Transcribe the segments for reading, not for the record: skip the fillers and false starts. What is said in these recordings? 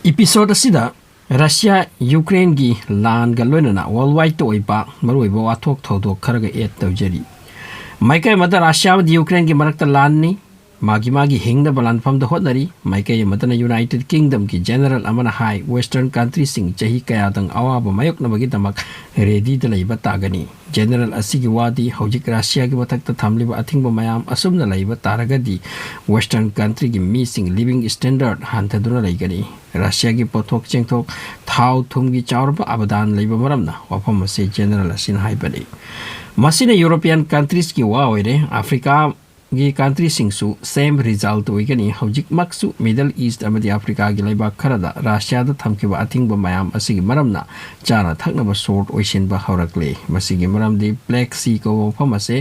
Episode asida Russia Ukraine gi lan ga loinana worldwide to oiba maruiba wathok thoudok khara ga et tawjari maikai mata Russia wa Ukraine gi marakta lan ni magi hingna balan pham da hotnari maikai mata United Kingdom ki general amana high western country sing chahi kaya dang awa ba mayok na bagi tamak ready da laiba tagani general asigi wadi hojik Russia gi matak ta thamli ba athing ba mayam asum na laiba taragadi western country gi missing living standard hanta duna laigani Russia gi pothok chengthok thau thum gi chawrba abadan laiba maramna wafam se general asin haibani masina European countries ki wa oire Africa gi country singsu same result oigani hojik maksu Middle East amadi Africa gi laiba kharada Russia da thamkiba athingba mayam asigi maramna chana thaknaba sort oisinba haurakle masigi maramdi Black Sea ko famase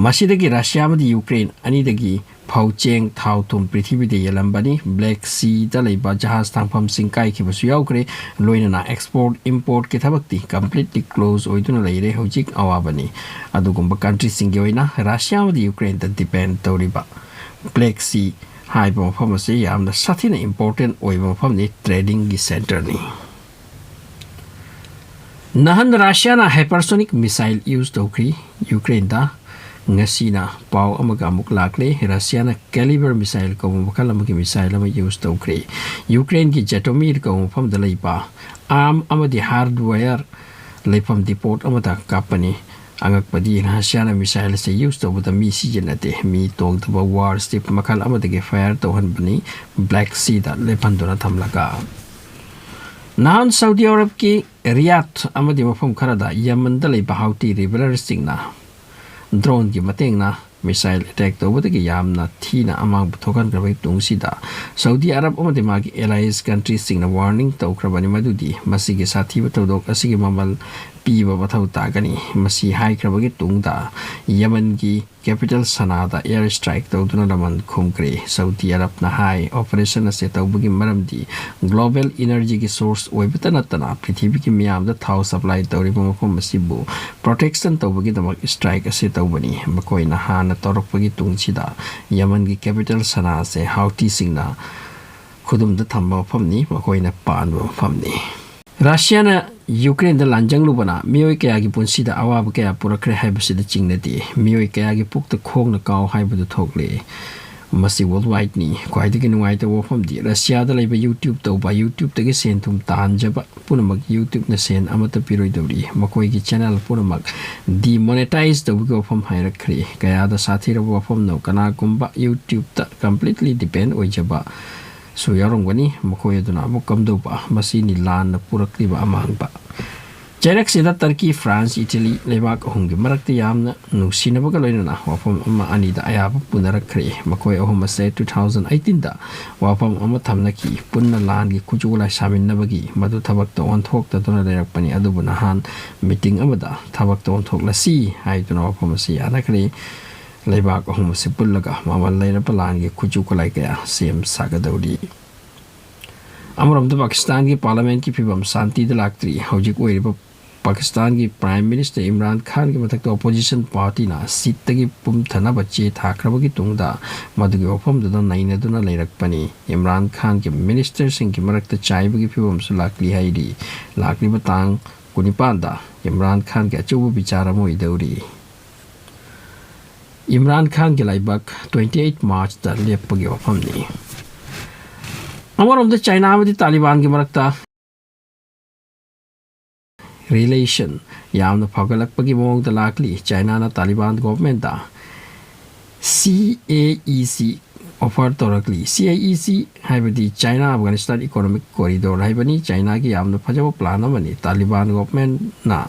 masidagi Russia amadi Ukraine anidagi phaucheng thau thum prithvi de yalambani Black Sea da laiba jahaz thangpham singkai ki basu yaukre loinana export import ki thabakti completely close oiduna leire hojik awabani adugumba country singi oina Russia amadi Ukraine da depend toriba Black Sea haiba famase yamna sathina important oiba famni trading gi center ni nahan Russia na hypersonic missile use tokri Ukraine da ngasina pau amaga amuk lakle Russia na caliber missile ko makal amagi missile ama use tokre Ukraine ki Jatomir ko pham da leipa arm amadi hardware leipam depot amata kapani angak padi Russia na missile se use to buta mi sijenate mi tong to war step makal amade ge fire to han bani Black Sea da lepan dona thamlaka nan Saudi Arab ki Riyadh amadi mafam kharada Yemen da leipa Houthi rebel singna drone ki mateng na missile attack to budagi yamna thina amang thokan grabai tungsida Saudi Arab amadi magi allies countries singna warning to krabani madudi masigi sathi thoudok asigi mamal piba bathau tagani masi high krabagi tungda Yemen ki capital Sanada air strike to duna laman khumkre Saudi Arab na high operation ase to bugi maramdi global energy ki source oibitana tana prithvi ki miyam da thau supply to ribo mafam masibu protection to bugi damak strike ase to bani makoi na hana torok bugi tungsida Yemen ki capital Sana se Houthi singna khudum da thamba famni makoi na pan famni Russia na Ukraine da lanjang lubana mioi kaya gi punsida awab kaya purakre haibasida chingnati mioi kaya gi pukta khongna kaw haibadu thokle masi worldwide ni kwaidagi nungai ta wofam di Russia da laiba YouTube to ba YouTube tagi sen thum tanjaba punamak YouTube na sen amata piroi dawri makoi gi channel punamak demonetize to go from hairakre kaya da sathi ra wofam no kana kumba YouTube ta completely depend oijaba so yarong gani makoi duna mukam do ba masi ni lan na purakli ba amang ba Jarak sida Turkey France Italy lebak hongi marakti yamna nusina baga loina wafam amma ani da ayaba punarakre makoi ohoma se 2018 da wafam amma thamnaki punna lan gi kujula shamin na bagi madu thabak to on thok ta dona lerak pani adu bunahan meeting amada thabak to on thok la si hai duna wafam si anakre lebak ohoma se pullaga mamal leina palan gi kujukulai kaya sem sagadawdi Amaram da Pakistan ki parliament ki phibam santi da laktri hojik oiriba Pakistan ki Prime Minister Imran Khan ki mathak opposition party na seat tagi pum thana bache thakraba ki tungda madugi ofam da naina duna leirakpani Imran Khan ki minister sing ki marakta chaiba ki phibam su lakli haidi lakli batang kunipan da Imran Khan ki achubu bichara mo idauri Imran Khan ki laibak 28 March da lepagi ofam ni Amaram da China amadi Taliban ki marakta relation yamna phagalakpagi mong da lakli China na Taliban government da CAEC offer torakli CAEC haibadi China Afghanistan economic corridor haibani China ki yamna phajaba plan amani Taliban government na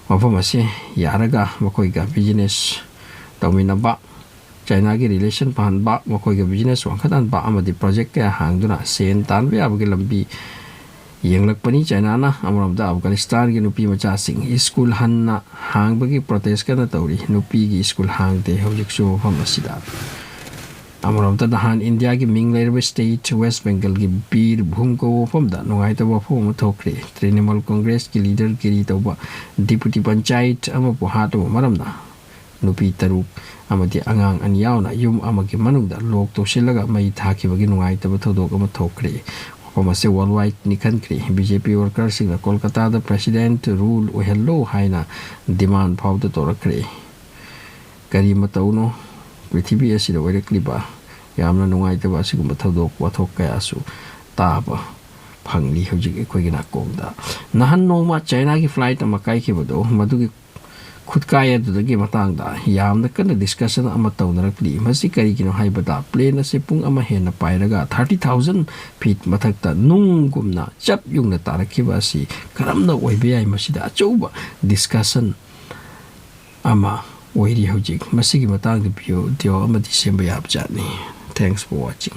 mafamase yaraga makoi ga business tawminaba China ki relation pahanba makoi ga business wangkhatan ba amadi project ka hangduna sen tanbe abagi lambi yenglakpani China na amaramda Afghanistan ki nupi macha sing school hanna hangbagi protest kana tawri nupi gi school hangte hojiksu famasida amaramda dahan India ki minglairba state West Bengal ki bir bhumko famda nungai tawa phom thokre Trinamool Congress ki leader kiri tawba deputy panchayat ama puhato maramna nupi taruk amadi angang an yauna yum amagi manungda lok to silaga mai thaki bagi nungai taba thodok ama thokre ꯃꯐꯝ ꯑꯁꯤ world ꯋꯥꯏꯗ ꯅꯤꯡꯈꯟꯈ꯭ꯔꯦ BJP ꯋꯥꯔꯀꯔꯁꯤꯡꯅ ꯀꯣꯜꯀꯇꯥꯗ president rule ꯑꯣꯏꯍꯜꯂꯣ ꯍꯥꯏꯅ ꯗꯤꯃꯥꯟ ꯐꯥꯎꯗ ꯇꯧꯔꯛꯈ꯭ꯔꯦ ꯀꯔꯤ ꯃꯇꯧꯅꯣ ꯄ꯭ꯔꯤꯊꯤꯕꯤ ꯑꯁꯤꯗ ꯑꯣꯏꯔꯛꯂꯤꯕ ꯌꯥꯝꯅ ꯅꯨꯡꯉꯥꯏꯇꯕ ꯑꯁꯤꯒꯨꯝꯕ ꯊꯧꯗꯣꯛ ꯋꯥꯊꯣꯛ ꯀꯌꯥꯁꯨ ꯇꯥꯕ ꯐꯪꯂꯤ ꯍꯧꯖꯤꯛ ꯑꯩꯈꯣꯏꯒꯤ ꯅꯥꯀꯣꯡꯗ ꯅꯍꯥꯟ ꯅꯣꯡꯃ ꯆꯥꯏꯅꯥꯒꯤ ꯐ꯭ꯂꯥꯏꯠ ꯑꯃ ꯀꯥꯏꯈꯤꯕꯗꯣ ꯃꯗꯨꯒꯤ ꯈꯨꯠꯀꯥꯏ ꯑꯗꯨꯗꯒꯤ ꯃꯇꯥꯡꯗ ꯌꯥꯝꯅ ꯀꯟꯅ ꯗꯤꯁꯀꯁꯟ ꯑꯃ ꯇꯧꯅꯔꯛꯂꯤ ꯃꯁꯤ ꯀꯔꯤꯒꯤꯅꯣ ꯍꯥꯏꯕꯗ ꯄ꯭ꯂꯦꯟ ꯑꯁꯤ ꯄꯨꯡ ꯑꯃ ꯍꯦꯟꯅ ꯄꯥꯏꯔꯒ 30,000 ꯐꯤꯠ ꯃꯊꯛꯇ ꯅꯨꯡꯒꯨꯝꯅ ꯆꯞ ꯌꯨꯡꯅ ꯇꯥꯔꯛꯈꯤꯕ ꯑꯁꯤ ꯀꯔꯝꯅ ꯑꯣꯏꯕ ꯌꯥꯏ ꯃꯁꯤꯗ ꯑꯆꯧꯕ ꯗꯤꯁꯀꯁꯟ ꯑꯃ ꯑꯣꯏꯔꯤ ꯍꯧꯖꯤꯛ ꯃꯁꯤꯒꯤ ꯃꯇꯥꯡꯗ ꯚꯤꯗꯤꯑꯣ ꯑꯃꯗꯤ ꯁꯦꯝꯕ ꯌꯥꯕꯖꯥꯠꯅꯤ ꯊꯦꯡꯛꯁ ꯐꯣꯔ ꯋꯥꯆꯤꯡ